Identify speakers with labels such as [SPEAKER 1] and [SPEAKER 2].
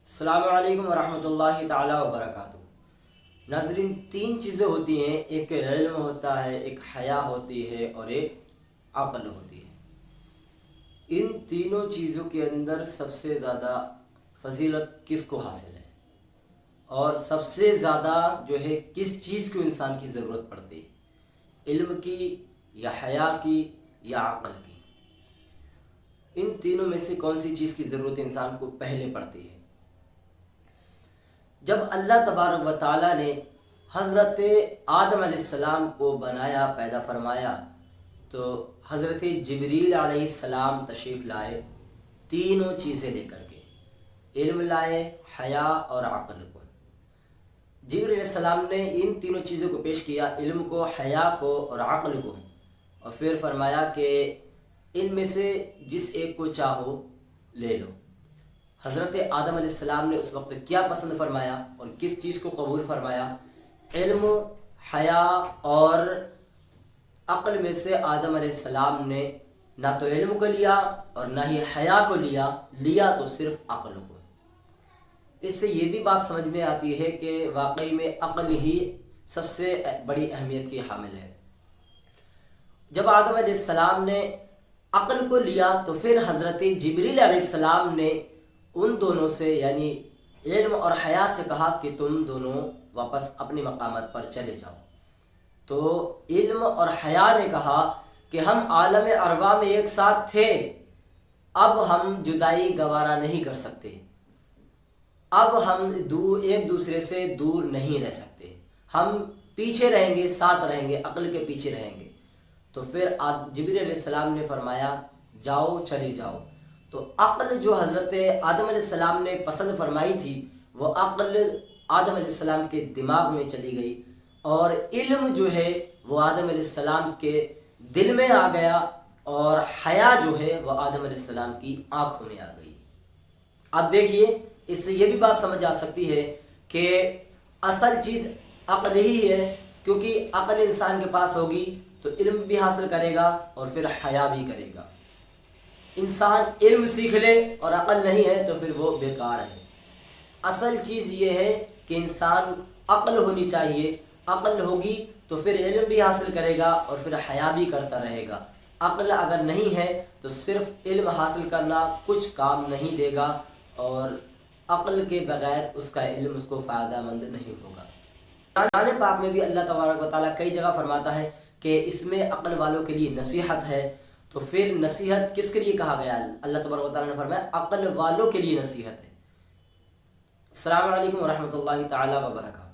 [SPEAKER 1] السلام علیکم ورحمۃ اللہ تعالی وبرکاتہ۔ ناظرین، تین چیزیں ہوتی ہیں، ایک علم ہوتا ہے، ایک حیا ہوتی ہے اور ایک عقل ہوتی ہے۔ ان تینوں چیزوں کے اندر سب سے زیادہ فضیلت کس کو حاصل ہے اور سب سے زیادہ جو ہے کس چیز کو انسان کی ضرورت پڑتی ہے، علم کی یا حیا کی یا عقل کی؟ ان تینوں میں سے کون سی چیز کی ضرورت انسان کو پہلے پڑتی ہے؟ جب اللہ تبارک و تعالیٰ نے حضرت آدم علیہ السلام کو بنایا، پیدا فرمایا، تو حضرت جبریل علیہ السلام تشریف لائے تینوں چیزیں لے کر کے، علم لائے، حیا اور عقل کو۔ جبریل علیہ السلام نے ان تینوں چیزوں کو پیش کیا، علم کو، حیا کو اور عقل کو، اور پھر فرمایا کہ ان میں سے جس ایک کو چاہو لے لو۔ حضرت آدم علیہ السلام نے اس وقت کیا پسند فرمایا اور کس چیز کو قبول فرمایا؟ علم، حیا اور عقل میں سے آدم علیہ السلام نے نہ تو علم کو لیا اور نہ ہی حیا کو لیا تو صرف عقل کو۔ اس سے یہ بھی بات سمجھ میں آتی ہے کہ واقعی میں عقل ہی سب سے بڑی اہمیت کی حامل ہے۔ جب آدم علیہ السلام نے عقل کو لیا تو پھر حضرت جبریل علیہ السلام نے ان دونوں سے یعنی علم اور حیا سے کہا کہ تم دونوں واپس اپنے مقامات پر چلے جاؤ۔ تو علم اور حیا نے کہا کہ ہم عالم ارواح میں ایک ساتھ تھے، اب ہم جدائی گوارا نہیں کر سکتے، اب ہم ایک دوسرے سے دور نہیں رہ سکتے، ہم پیچھے رہیں گے، ساتھ رہیں گے، عقل کے پیچھے رہیں گے۔ تو پھر جبریل علیہ السلام نے فرمایا جاؤ، چلی جاؤ۔ تو عقل جو حضرت آدم علیہ السلام نے پسند فرمائی تھی، وہ عقل آدم علیہ السلام کے دماغ میں چلی گئی، اور علم جو ہے وہ آدم علیہ السلام کے دل میں آ گیا، اور حیا جو ہے وہ آدم علیہ السلام کی آنکھوں میں آ گئی۔ اب دیکھیے، اس سے یہ بھی بات سمجھ آ سکتی ہے کہ اصل چیز عقل ہی ہے، کیونکہ عقل انسان کے پاس ہوگی تو علم بھی حاصل کرے گا اور پھر حیا بھی کرے گا۔ انسان علم سیکھ لے اور عقل نہیں ہے تو پھر وہ بیکار ہے۔ اصل چیز یہ ہے کہ انسان عقل ہونی چاہیے، عقل ہوگی تو پھر علم بھی حاصل کرے گا اور پھر حیا بھی کرتا رہے گا۔ عقل اگر نہیں ہے تو صرف علم حاصل کرنا کچھ کام نہیں دے گا، اور عقل کے بغیر اس کا علم اس کو فائدہ مند نہیں ہوگا۔ قرآن پاک میں بھی اللہ تبارک و تعالیٰ کئی جگہ فرماتا ہے کہ اس میں عقل والوں کے لیے نصیحت ہے۔ تو پھر نصیحت کس کے لیے کہا گیا؟ اللہ تبارک و تعالیٰ نے فرمایا عقل والوں کے لیے نصیحت ہے۔ السلام علیکم ورحمۃ اللہ تعالیٰ وبرکاتہ۔